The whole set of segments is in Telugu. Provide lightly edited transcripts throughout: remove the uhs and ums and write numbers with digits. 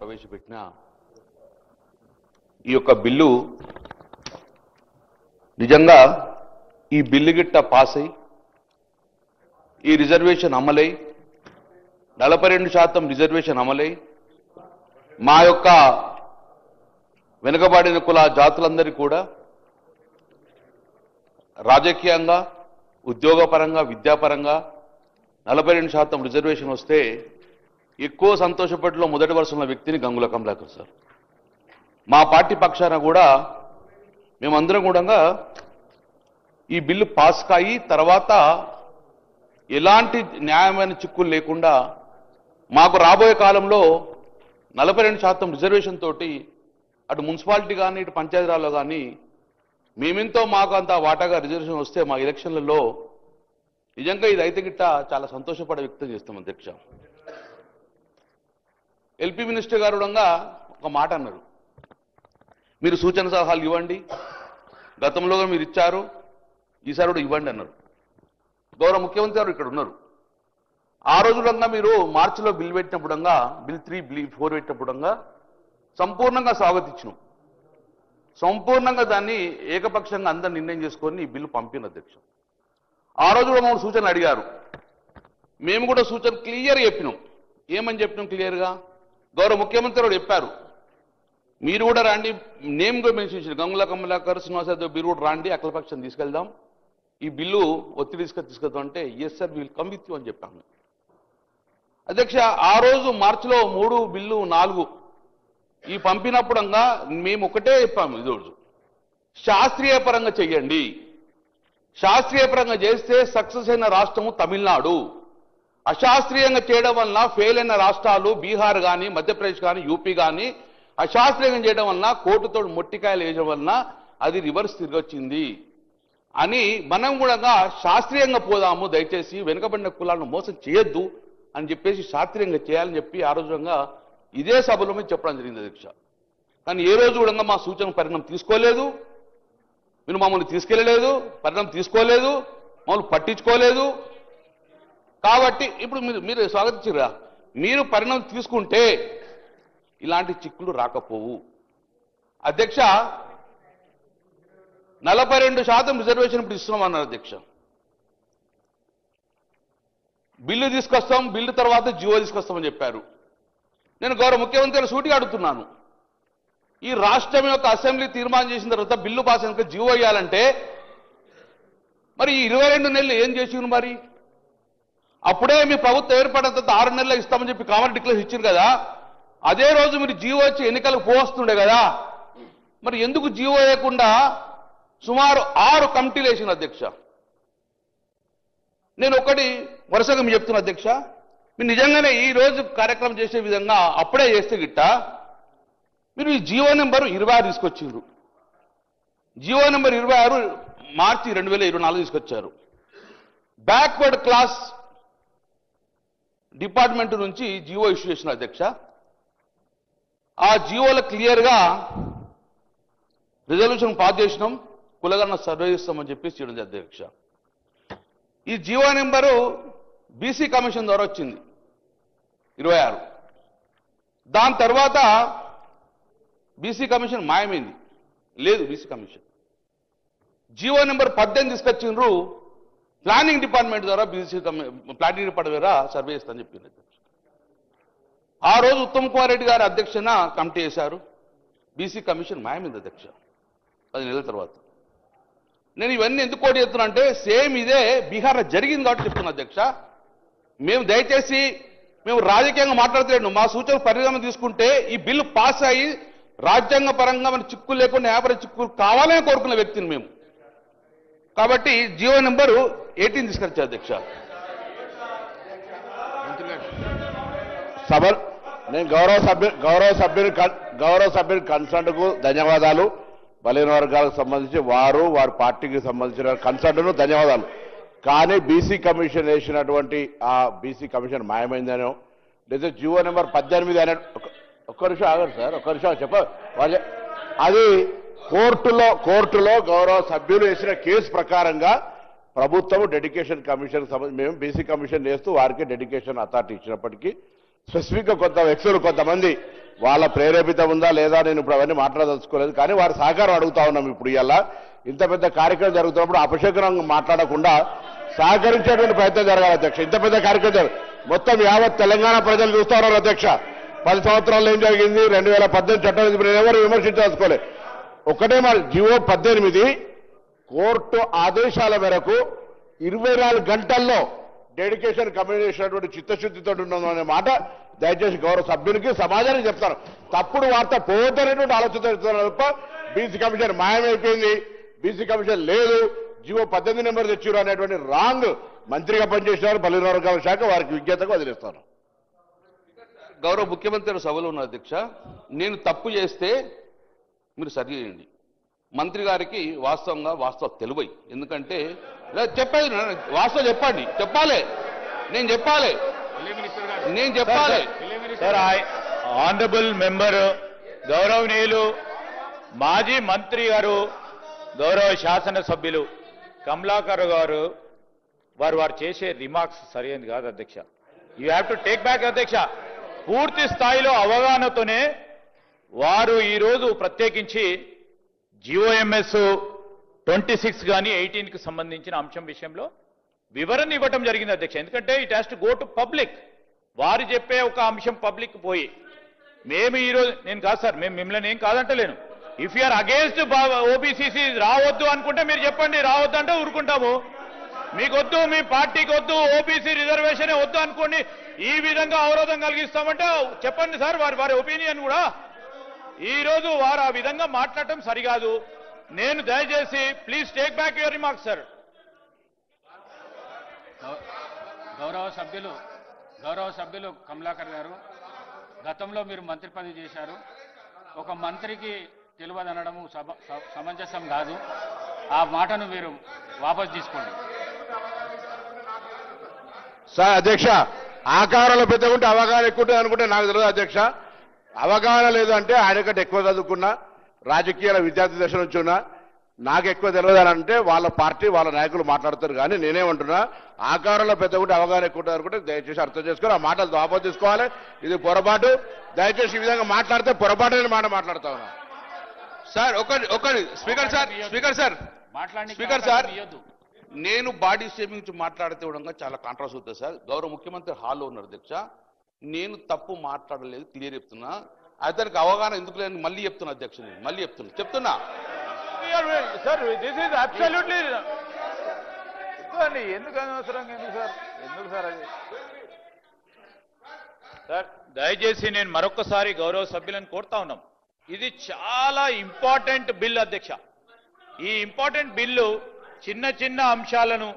ప్రవేశపెట్టిన ఈ యొక్క బిల్లు నిజంగా ఈ బిల్లు గిట్ట పాస్ అయి ఈ రిజర్వేషన్ అమలై 42% రిజర్వేషన్ అమలై మా యొక్క వెనుకబడిన కుల జాతులందరికీ కూడా రాజకీయంగా ఉద్యోగపరంగా విద్యాపరంగా 42% రిజర్వేషన్ వస్తే ఎక్కువ సంతోషపడిలో మొదటి వరుసలో ఉన్న వ్యక్తిని గంగుల కమలాకర్ సార్. మా పార్టీ పక్షాన కూడా మేమందరం కూడా ఈ బిల్లు పాస్ కాయి తర్వాత ఎలాంటి న్యాయమైన చిక్కులు లేకుండా మాకు రాబోయే కాలంలో 42% రిజర్వేషన్ తోటి అటు మున్సిపాలిటీ కానీ ఇటు పంచాయతీరాల్లో కానీ మేమెంతో మాకు అంత వాటాగా రిజర్వేషన్ వస్తే మా ఎలక్షన్లలో నిజంగా ఇది అయితే గిట్ట చాలా సంతోషపడే వ్యక్తం చేస్తాం అధ్యక్ష. ఎల్పీ మినిస్టర్ గారు కూడా ఒక మాట అన్నారు, మీరు సూచన సలహాలు ఇవ్వండి, గతంలో మీరు ఇచ్చారు, ఈసారి కూడా ఇవ్వండి అన్నారు. గౌరవ ముఖ్యమంత్రి గారు ఇక్కడ ఉన్నారు. ఆ రోజులంగా మీరు మార్చిలో బిల్ పెట్టినప్పుడంగా బిల్ 3 బిల్ 4 పెట్టినప్పుడంగా సంపూర్ణంగా స్వాగతించినాం. సంపూర్ణంగా దాన్ని ఏకపక్షంగా అందరు నిర్ణయం చేసుకొని ఈ బిల్లు పంపిన అధ్యక్ష. ఆ రోజు కూడా మమ్మల్ని సూచనలు అడిగారు, మేము కూడా సూచన క్లియర్ చెప్పినాం. ఏమని చెప్పినాం క్లియర్గా? గౌరవ ముఖ్యమంత్రి గారు చెప్పారు, మీరు కూడా రండి, నేమ్ కూడా మెన్షన్ చేశారు, గంగుల కమలాకర్ శ్రీనివాస్ యాదవ్ మీరు కూడా రండి, అఖిలపక్షం తీసుకెళ్దాం, ఈ బిల్లు ఒత్తిడి తీసుకెళ్తాం అంటే yes sir will come with you అని చెప్పాము అధ్యక్ష. ఆ రోజు మార్చిలో 3 బిల్లు 4 ఈ పంపినప్పుడంగా మేము ఒకటే చెప్పాము, ఈరోజు శాస్త్రీయపరంగా చెయ్యండి, శాస్త్రీయపరంగా చేస్తే సక్సెస్ అయిన రాష్ట్రము తమిళనాడు, అశాస్త్రీయంగా చేయడం వలన ఫెయిల్ అయిన రాష్ట్రాలు బీహార్ కానీ మధ్యప్రదేశ్ కానీ యూపీ కానీ అశాస్త్రీయంగా చేయడం వలన కోర్టుతో మొట్టికాయలు వేయడం వలన అది రివర్స్ తిరిగొచ్చింది అని మనం కూడా శాస్త్రీయంగా పోదాము, దయచేసి వెనుకబడిన కులాలను మోసం చేయొద్దు అని చెప్పేసి శాస్త్రీయంగా చేయాలని చెప్పి ఆ రోజుగా ఇదే సభలో మీద చెప్పడం జరిగింది అధ్యక్ష. కానీ ఏ రోజు కూడా మా సూచన పరిణామం తీసుకోలేదు, మీరు మమ్మల్ని తీసుకెళ్ళలేదు, పరిణామం తీసుకోలేదు, మమ్మల్ని పట్టించుకోలేదు. కాబట్టి ఇప్పుడు మీరు స్వాగతించరా, మీరు పరిణామం తీసుకుంటే ఇలాంటి చిక్కులు రాకపోవు అధ్యక్ష. 42% రిజర్వేషన్ ఇప్పుడు ఇస్తున్నామన్నారు అధ్యక్ష. బిల్లు తీసుకొస్తాం, బిల్లు తర్వాత జీవో తీసుకొస్తామని చెప్పారు. నేను గౌరవ ముఖ్యమంత్రి సూటిగా అడుగుతున్నాను, ఈ రాష్ట్రం యొక్క అసెంబ్లీ తీర్మానం చేసిన తర్వాత బిల్లు పాస్ అయినాక జీవో ఇవ్వాలంటే మరి ఈ 22 నెలలు ఏం చేసిండ్రు? మరి అప్పుడే మీ ప్రభుత్వం ఏర్పడిన తర్వాత 6 నెలలు ఇస్తామని చెప్పి కామన్ డిక్లేర్ ఇచ్చారు కదా, అదే రోజు మీరు జీవో వచ్చి ఎన్నికలకు పోస్తుండే కదా, మరి ఎందుకు జీవో వేయకుండా సుమారు 6 కమిటీలు వేసిన అధ్యక్ష. నేను ఒకటి వరుసగా మీరు చెప్తున్నా అధ్యక్ష, మీరు నిజంగానే ఈ రోజు కార్యక్రమం చేసే విధంగా అప్పుడే చేస్తే గిట్ట మీరు ఈ జీవో నెంబర్ 26 తీసుకొచ్చిండ్రు. జీవో నెంబర్ 26 మార్చి 2024 తీసుకొచ్చారు. బ్యాక్వర్డ్ క్లాస్ డిపార్ట్మెంట్ నుంచి జీవో ఇష్యూ చేసిన అధ్యక్ష. ఆ జీవోలో క్లియర్గా రిజల్యూషన్ పాస్ చేసినాం, కులగణన సర్వే చేస్తామని చెప్పేసి చేయడం అధ్యక్ష. ఈ జీవో నెంబరు బీసీ కమిషన్ ద్వారా వచ్చింది 26. దాని తర్వాత బీసీ కమిషన్ మాయమైంది, లేదు బీసీ కమిషన్. జీవో నెంబర్ 18 తీసుకొచ్చిండ్రు, ప్లానింగ్ డిపార్ట్మెంట్ ద్వారా బీసీ ప్లానింగ్ డిపార్ట్మెంట్ ద్వారా సర్వే చేస్తామని చెప్పింది అధ్యక్ష. ఆ రోజు ఉత్తమ్ కుమార్ రెడ్డి గారి అధ్యక్షన కమిటీ చేశారు, బీసీ కమిషన్ మాయమైంది అధ్యక్ష 10 నెలల తర్వాత. నేను ఇవన్నీ ఎందుకు కోటి చెప్తున్నా అంటే సేమ్ ఇదే బీహార్లో జరిగింది కాబట్టి చెప్తున్నా అధ్యక్ష. మేము దయచేసి మేము రాజకీయంగా మాట్లాడలేను, మా సూచన పరిణామం తీసుకుంటే ఈ బిల్లు పాస్ అయ్యి రాజ్యాంగ పరంగా మన చిక్కులు లేకుండా వ్యాపార చిక్కులు కావాలని కోరుకున్న వ్యక్తిని మేము. కాబట్టి జీవో నెంబరు 18 తీసుకొచ్చారు అధ్యక్ష. సభ నేను గౌరవ సభ్యుని కన్సర్న్కు ధన్యవాదాలు. బలహీన వర్గాలకు సంబంధించి వారి పార్టీకి సంబంధించిన కన్సర్న్ను ధన్యవాదాలు. కానీ బీసీ కమిషన్ వేసినటువంటి ఆ బీసీ కమిషన్ మాయమైందనో లేదా జీవో నెంబర్ 18 అనే ఒక్క నిమిషం ఆగండి సార్, ఒక్క నిమిషం అది కోర్టులో గౌరవ సభ్యులు వేసిన కేసు ప్రకారంగా ప్రభుత్వం డెడికేషన్ కమిషన్ సంబంధించి మేము బీసీ కమిషన్ వేస్తూ వారికి డెడికేషన్ అథారిటీ ఇచ్చినప్పటికీ స్పెసిఫిక్గా కొంత వ్యక్తులు కొంతమంది వాళ్ళ ప్రేరేపిత ఉందా లేదా నేను ఇప్పుడు అవన్నీ మాట్లాడదలుచుకోలేదు. కానీ వారి సహకారం అడుగుతా ఉన్నాం. ఇప్పుడు ఇలా ఇంత పెద్ద కార్యక్రమం జరుగుతున్నప్పుడు అపశకునంగా మాట్లాడకుండా సహకరించేటువంటి ప్రయత్నం జరగాలి అధ్యక్ష. ఇంత పెద్ద కార్యక్రమం మొత్తం యావత్ తెలంగాణ ప్రజలు చూస్తా ఉన్నారు అధ్యక్ష. 10 సంవత్సరాల్లో ఏం జరిగింది, 2018 చట్టం నేను ఎవరు విమర్శించదలుచుకోలేదు. ఒకటే మాట, జీవో 18 కోర్టు ఆదేశాల మేరకు 24 గంటల్లో డెడికేషన్ కమిటీ చేసినటువంటి చిత్తశుద్ధితో ఉండడం అనే మాట దయచేసి గౌరవ సభ్యునికి సమాజానికి చెప్తాను. తప్పుడు వార్త పోతనేటువంటి ఆలోచన తప్ప బీసీ కమిషన్ మాయమైపోయింది, బీసీ కమిషన్ లేదు, జీవో 18 నెంబర్ తెచ్చిరు అనేటువంటి రాంగ్ మంత్రిగా పనిచేసినారు బలైన వర్గాల శాఖ. వారికి విజ్ఞతకు వదిలేస్తాను. గౌరవ ముఖ్యమంత్రి సభలో ఉన్న అధ్యక్ష, నేను తప్పు చేస్తే మీరు సరి చేయండి. మంత్రి గారికి వాస్తవం తెలివై, ఎందుకంటే చెప్పేది వాస్తవం చెప్పాలి నేను చెప్పాలి. సార్, ఆనరబుల్ మెంబర్ గౌరవనీయులు మాజీ మంత్రి గారు గౌరవ శాసనసభ్యులు కమలాకర్ గారు వారు చేసే రిమార్క్స్ సరైనది కాదు అధ్యక్ష. You have to take back అధ్యక్ష. పూర్తి స్థాయిలో అవగాహనతోనే వారు ఈరోజు ప్రత్యేకించి జిఓఎంఎస్ 26 కానీ 18కి సంబంధించిన అంశం విషయంలో వివరణ ఇవ్వటం జరిగింది అధ్యక్ష. ఎందుకంటే it has to go to public. వారు చెప్పే ఒక అంశం పబ్లిక్ పోయి మేము ఈరోజు, నేను కాదు సార్, మేము మిమ్మల్ని ఏం కాదంటలేను. ఇఫ్ యూఆర్ అగేన్స్ట్ ఓబీసీసీ రావద్దు అనుకుంటే మీరు చెప్పండి, రావద్దు అంటే ఊరుకుంటాము. మీకు వద్దు, మీ పార్టీకి వద్దు, ఓబీసీ రిజర్వేషన్ వద్దు అనుకోండి, ఈ విధంగా అవరోధం కలిగిస్తామంటే చెప్పండి సార్. వారి ఒపీనియన్ కూడా ఈ రోజు వారు ఆ విధంగా మాట్లాడటం సరికాదు. నేను దయచేసి please take back your remarks sir. గౌరవ సభ్యులు కమలాకర్ గారు, గతంలో మీరు మంత్రి పదవి చేశారు. ఒక మంత్రికి తెలియదనడము సమంజసం కాదు. ఆ మాటను మీరు వాపసు తీసుకోండి. సార్ అధ్యక్ష, ఆకారాలు పెద్దగా ఉంటే అవగాహన ఎక్కువ ఉంటుంది అనుకుంటే నాకు తెలియదు అధ్యక్ష. అవగాహన లేదు అంటే ఆయన కంటే ఎక్కువ చదువుకున్నా, రాజకీయాల విద్యార్థి దశ నుంచి ఉన్నా, నాకు ఎక్కువ తెలియదు అని అంటే వాళ్ళ పార్టీ వాళ్ళ నాయకులు మాట్లాడతారు. కానీ నేనేమంటున్నా, ఆకారంలో పెద్దగా ఉంటే అవగాహన ఎక్కువ ఉంటుంది అనుకుంటే దయచేసి అర్థం చేసుకొని ఆ మాటలు వాపసు తీసుకోవాలి. ఇది పొరపాటు. దయచేసి ఈ విధంగా మాట్లాడితే పొరపాటు మాట మాట్లాడుతా ఉన్నా. సార్ ఒకటి స్పీకర్ సార్ నేను బాడీ షేమింగ్ నుంచి మాట్లాడితే కూడా చాలా కాంట్రాస్ అవుతుంది సార్. గౌరవ ముఖ్యమంత్రి హాల్లో ఉన్నారు అధ్యక్ష. నేను తప్పు మాట్లాడలేదు, క్లియర్ చెప్తున్నా. అతనికి అవగాహన ఎందుకు లేని మళ్ళీ చెప్తున్నా అధ్యక్ష. నేను మళ్ళీ చెప్తున్నా సార్, దిస్ ఈజ్ అబ్సల్యూట్లీ ఎందుకు అనవసరంగా ఎందుకు సార్ అది సార్. దయచేసి నేను మరొకసారి గౌరవ సభ్యులను కోరుతా ఉన్నాం. ఇది చాలా ఇంపార్టెంట్ బిల్ అధ్యక్ష. ఈ ఇంపార్టెంట్ బిల్లు చిన్న అంశాలను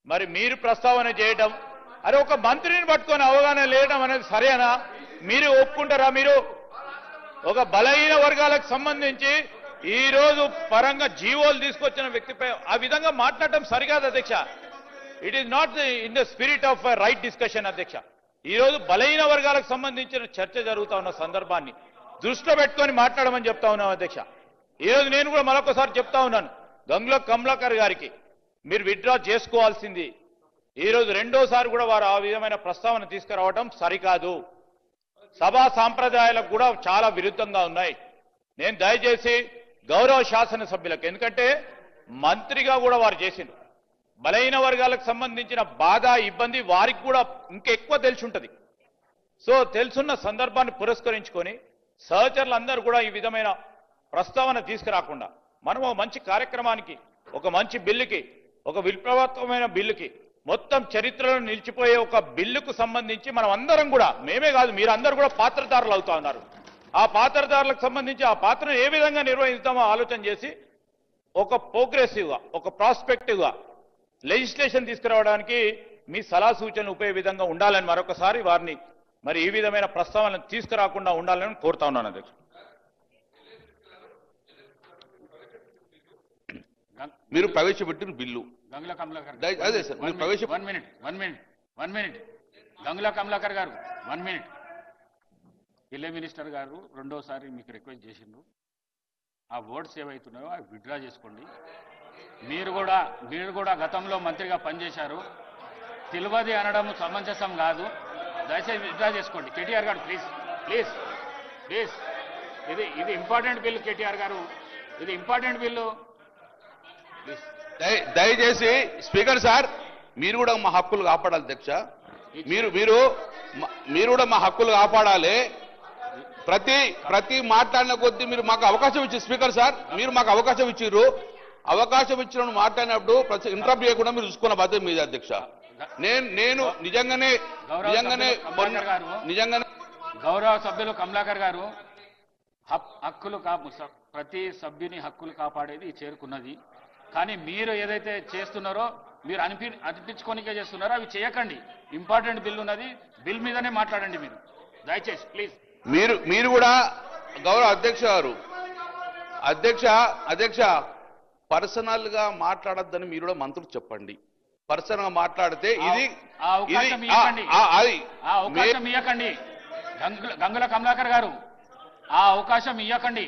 మరి మీరు ప్రస్తావన చేయడం, అరే ఒక మంత్రిని పట్టుకొని అవగాహన లేయడం అనేది సరేనా? మీరు ఒప్పుకుంటారా? మీరు ఒక బలహీన వర్గాలకు సంబంధించి ఈ రోజు పరంగా జీవోలు తీసుకొచ్చిన వ్యక్తిపై ఆ విధంగా మాట్లాడటం సరికాదు అధ్యక్ష. It is not in the spirit of right discussion అధ్యక్ష. ఈ రోజు బలహీన వర్గాలకు సంబంధించిన చర్చ జరుగుతా ఉన్న సందర్భాన్ని దృష్టిలో పెట్టుకొని మాట్లాడమని చెప్తా ఉన్నాం అధ్యక్ష. ఈ రోజు నేను కూడా మరొకసారి చెప్తా ఉన్నాను, గంగుల కమలాకర్ గారికి మీరు విత్డ్రా చేసుకోవాల్సింది. ఈ రోజు రెండోసారి కూడా వారు ఆ విధమైన ప్రస్తావన తీసుకురావడం సరికాదు. సభా సాంప్రదాయాలకు కూడా చాలా విరుద్ధంగా ఉన్నాయి. నేను దయచేసి గౌరవ శాసనసభ్యులకు, ఎందుకంటే మంత్రిగా కూడా వారు చేసిండ్రు, బలహీన వర్గాలకు సంబంధించిన బాధ ఇబ్బంది వారికి కూడా ఇంకెక్కువ తెలిసి ఉంటుంది. సో తెలుసున్న సందర్భాన్ని పురస్కరించుకొని సహచరులందరూ కూడా ఈ విధమైన ప్రస్తావన తీసుకురాకుండా మనం ఒక మంచి కార్యక్రమానికి, ఒక మంచి బిల్లుకి, ఒక విప్లవాత్మకమైన బిల్లుకి, మొత్తం చరిత్రలో నిలిచిపోయే ఒక బిల్లుకు సంబంధించి మనం అందరం కూడా, మేమే కాదు మీరందరూ కూడా పాత్రధారులు అవుతా ఉన్నారు. ఆ పాత్రధారులకు సంబంధించి ఆ పాత్రను ఏ విధంగా నిర్వహిస్తామో ఆలోచన చేసి ఒక ప్రోగ్రెసివ్గా, ఒక ప్రాస్పెక్టివ్గా లెజిస్లేషన్ తీసుకురావడానికి మీ సలహా సూచనలు ఉపయోగ విధంగా ఉండాలని మరొకసారి వారిని మరి ఈ విధమైన ప్రస్తావనలు తీసుకురాకుండా ఉండాలని కోరుతా ఉన్నాను అధ్యక్ష. మీరు ప్రవేశపెట్టిన బిల్లు గంగుల కమలాకర్ అదే సార్, మీరు ప్రవేశ వన్ మినిట్ గంగుల కమలాకర్ గారు 1 మినిట్. ఢిల్లీ మినిస్టర్ గారు రెండోసారి మీకు రిక్వెస్ట్ చేసిండ్రు, ఆ వర్డ్స్ ఏవైతున్నాయో అవి విత్డ్రా చేసుకోండి. మీరు కూడా గతంలో మంత్రిగా పనిచేశారు. తెలియదు అనడం సమంజసం కాదు. దయచేసి విత్డ్రా చేసుకోండి. కేటీఆర్ గారు ప్లీజ్ ప్లీజ్. ఇది ఇంపార్టెంట్ బిల్ కేటీఆర్ గారు, ఇది ఇంపార్టెంట్ బిల్లు. ప్లీజ్. దయచేసి స్పీకర్ సార్, మీరు కూడా మా హక్కులు కాపాడాలి అధ్యక్ష. మీరు మీరు మీరు కూడా మా హక్కులు కాపాడాలి. ప్రతి మాట్లాడిన కొద్దీ మీరు మాకు అవకాశం ఇచ్చారు స్పీకర్ సార్, మీరు మాకు అవకాశం ఇచ్చిర్రు. అవకాశం ఇచ్చినప్పుడు మాట్లాడినప్పుడు ఇంటరప్ట్ చేయకుండా మీరు చూసుకున్న బాధ్యత మీది అధ్యక్ష. నేను నిజంగానే గౌరవ సభ్యులు కమలాకర్ గారు, హక్కులు ప్రతి సభ్యుని హక్కులు కాపాడేది చేరుకున్నది. కానీ మీరు ఏదైతే చేస్తున్నారో మీరు అనిపించుకోనికే చేస్తున్నారో అవి చేయకండి. ఇంపార్టెంట్ బిల్ ఉన్నది, బిల్ మీదనే మాట్లాడండి మీరు దయచేసి ప్లీజ్. మీరు కూడా గౌరవ అధ్యక్ష గారు, అధ్యక్ష పర్సనల్ గా మాట్లాడొద్దని మీరు కూడా మంత్రులు చెప్పండి. పర్సనల్ గా మాట్లాడితే ఇది అవకాశం ఇవ్వకండి. గంగుల కమలాకర్ గారు, ఆ అవకాశం ఇవ్వకండి.